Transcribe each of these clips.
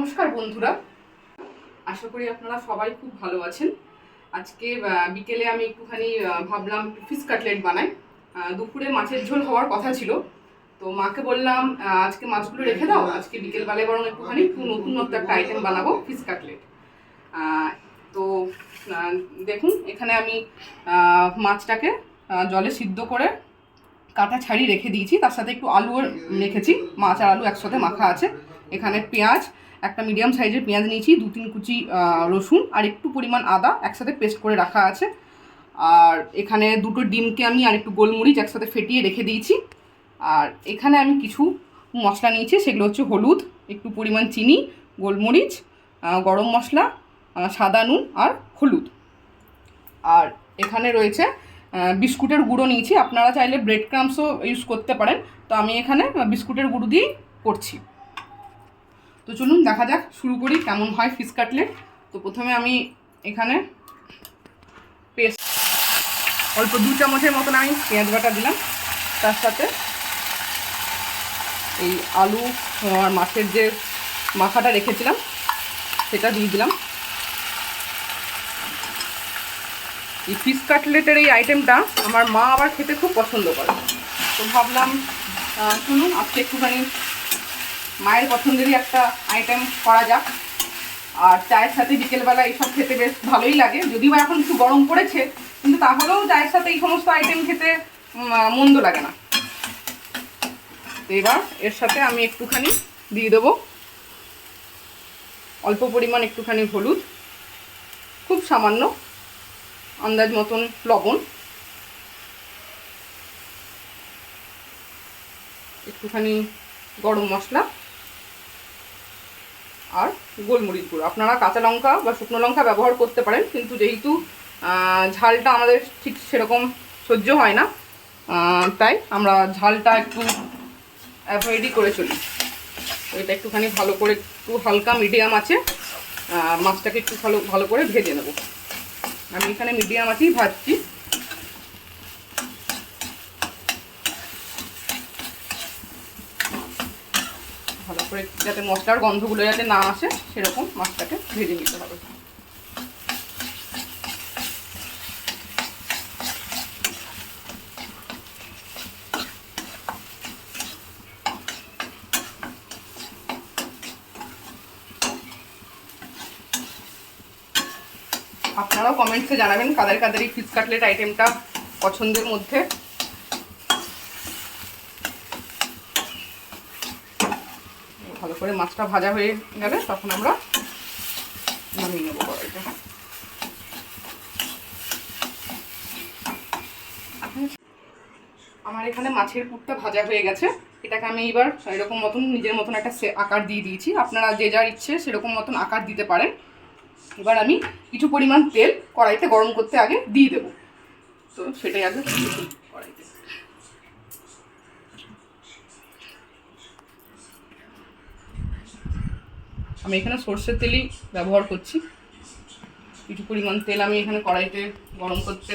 নমস্কার বন্ধুরা, আশা করি আপনারা সবাই খুব ভালো আছেন। আজকে বিকেলে আমি একটুখানি ভাবলাম ফিশ কাটলেট বানাই। দুপুরে মাছের ঝোল হওয়ার কথা ছিল, তো মাকে বললাম আজকে মাছগুলো রেখে দাও, আজকে বিকেলবেলায় বরং একটুখানি নতুনত্ব একটা আইটেম বানাবো, ফিশ কাটলেট। তো দেখুন, এখানে আমি মাছটাকে জলে সিদ্ধ করে কাটা ছাড়িয়ে রেখে দিয়েছি, তার সাথে একটু আলুও রেখেছি, মাছ আর আলু একসাথে মাখা আছে। এখানে পেঁয়াজ, একটা মিডিয়াম সাইজের পেঁয়াজ নিয়েছি, 2-3 কুচি রসুন আর একটু পরিমাণ আদা একসাথে পেস্ট করে রাখা আছে। আর এখানে 2টো ডিমকে আমি আর একটু গোলমরিচ একসাথে ফেটিয়ে রেখে দিয়েছি। আর এখানে আমি কিছু মশলা নিয়েছি, সেগুলো হচ্ছে হলুদ, একটু পরিমাণ চিনি, গোলমরিচ, গরম মশলা, সাদা নুন আর হলুদ। আর এখানে রয়েছে বিস্কুটের গুঁড়ো নিয়েছি, আপনারা চাইলে ব্রেড ক্রাম্সও ইউজ করতে পারেন, তো আমি এখানে বিস্কুটের গুঁড়ো দিয়েই করছি। তো চলুন দেখা যাক, শুরু করি কেমন হয় ফিশ কাটলেট। তো প্রথমে আমি এখানে পেস্ট অল্প 2 চামচের মতন আমি পেঁয়াজ বাটা দিলাম, তার সাথে এই আলু আর মাছের যে মাখাটা রেখেছিলাম সেটা দিয়ে দিলাম। এই ফিশ কাটলেটের এই আইটেমটা আমার মা আবার খেতে খুব পছন্দ করে, তো ভাবলাম শুনুন আজকে একটুখানি মায়ের পছন্দেরই একটা আইটেম করা যাক। আর চায়ের সাথে বিকেলবেলা এইসব খেতে বেশ ভালোই লাগে, যদিও এখন একটু গরম পড়েছে, কিন্তু তাহলেও চায়ের সাথে এই সমস্ত আইটেম খেতে মন্দ লাগে না। তো এবার এর সাথে আমি একটুখানি দিয়ে দেবো অল্প পরিমাণ একটুখানি হলুদ, খুব সামান্য আন্দাজ মতন লবণ, একটুখানি গরম মশলা আর গোলমরিচ গুঁড়ো। আপনারা কাঁচা লঙ্কা বা শুকনো লঙ্কা ব্যবহার করতে পারেন, কিন্তু যেহেতু ঝালটা আমাদের ঠিক সেরকম সহ্য হয় না, তাই আমরা ঝালটা একটু অ্যাভয়েডই করে চলি। তো এটা একটুখানি ভালো করে, একটু হালকা মিডিয়াম আছে, মাছটাকে একটু ভালো করে ভেজে নেব। আমি এখানে মিডিয়াম আছেই ভাজছি। ভালো করে যাতে মশলার গন্ধগুলো যাতে না আসে সেরকম মাছটাকে ভেজে নিতে হবে। আপনারাও কমেন্টসে জানাবেন কাদের কাদের এই ফিশ কাটলেট আইটেমটা পছন্দের মধ্যে। ভালো করে মাছটা ভাজা হয়ে গেলে তখন আমরা নামিয়ে নেবো কড়াইটা। আমার এখানে মাছের পুরটা ভাজা হয়ে গেছে, এটাকে আমি এবার এরকম মতন নিজের মতন একটা আকার দিয়ে দিয়েছি। আপনারা যে যার ইচ্ছে সেরকম মতন আকার দিতে পারেন। এবার আমি কিছু পরিমাণ তেল কড়াইতে গরম করতে আগে দিয়ে দেবো, তো সেটাই আগে কড়াইতে। আমি এখানে সর্ষের তেলই ব্যবহার করছি। কিছু পরিমাণ তেল আমি এখানে কড়াইতে গরম করতে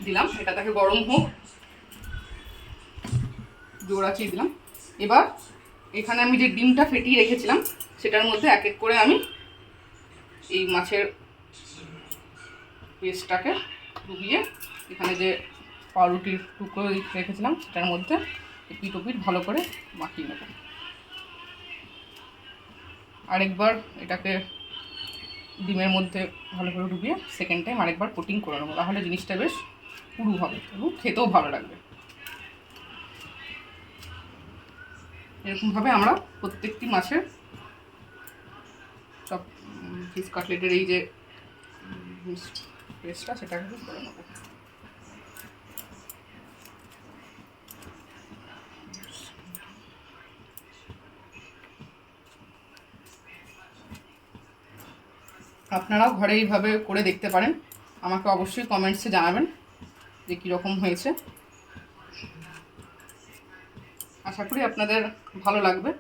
দিলাম, এটা তাকে গরম হোক, জোর আঁচিয়ে দিলাম। এবার এখানে আমি যে ডিমটা ফেটিয়ে রেখেছিলাম সেটার মধ্যে এক এক করে আমি এই মাছের পেস্টটাকে ডুবিয়ে এখানে যে পাউরুটির টুকরো রেখেছিলাম সেটার মধ্যে পিঠ ও পিঠ ভালো করে মাখিয়ে নেব। আরেকবার এটাকে ডিমের মধ্যে ভালো করে ডুবিয়ে সেকেন্ড টাইম আরেকবার কোটিং করে নেবো, তাহলে জিনিসটা বেশ পুরু হবে এবং খেতেও ভালো লাগবে। এরকমভাবে আমরা প্রত্যেকটি মাছের সব ফিশ কাটলেটের এই যে পেস্টটা সেটাকে করে নেবো। আপনারাও ঘরে এইভাবে করে দেখতে পারেন, আমাকে অবশ্যই কমেন্টসে জানাবেন যে কীরকম হয়েছে। আশা করি আপনাদের ভালো লাগবে।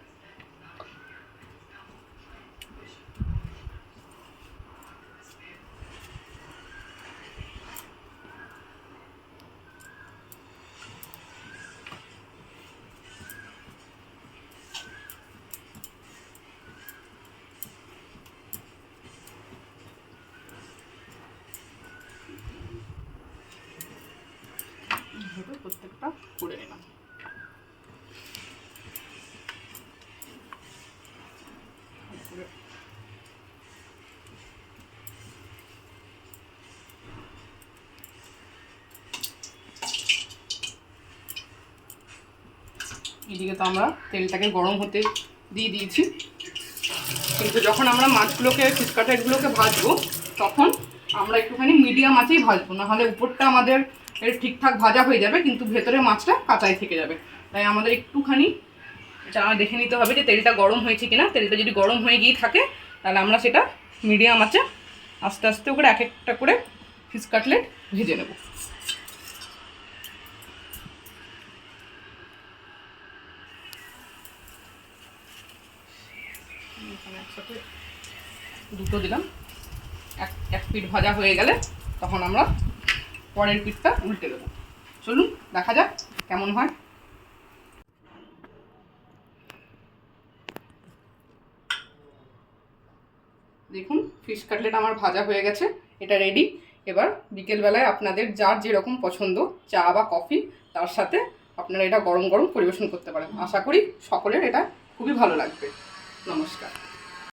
প্রত্যেকটা করে নিলাম। এদিকে তো আমরা তেলটাকে গরম হতে দিয়ে দিয়েছি, কিন্তু যখন আমরা মাছগুলোকে ফিশ কাটলেটগুলোকে ভাজবো তখন আমরা একটুখানি মিডিয়াম আঁচেই ভাজবো, নাহলে উপরটা আমাদের ঠিকঠাক ভাজা হয়ে যাবে কিন্তু ভেতরে মাছটা কাঁচাই থেকে যাবে। তাই আমাদের একটুখানি এটা দেখে নিতে হবে যে তেলটা গরম হয়েছে কিনা। তেলটা যদি গরম হয়ে গিয়ে থাকে তাহলে আমরা সেটা মিডিয়াম আঁচে আস্তে আস্তে করে এক একটা করে ফিশ কাটলেট ভেজে নেব। একসাথে দুটো দিলাম, এক পিঠ ভাজা হয়ে গেলে তখন আমরা পরের পিঠটা উল্টে দেবো। চলুন দেখা যাক কেমন হয়। দেখুন ফিশ কাটলেট আমার ভাজা হয়ে গেছে, এটা রেডি। এবার বিকেলবেলায় আপনাদের যার যেরকম পছন্দ চা বা কফি তার সাথে আপনারা এটা গরম গরম পরিবেশন করতে পারেন। আশা করি সকলের এটা খুবই ভালো লাগবে। নমস্কার।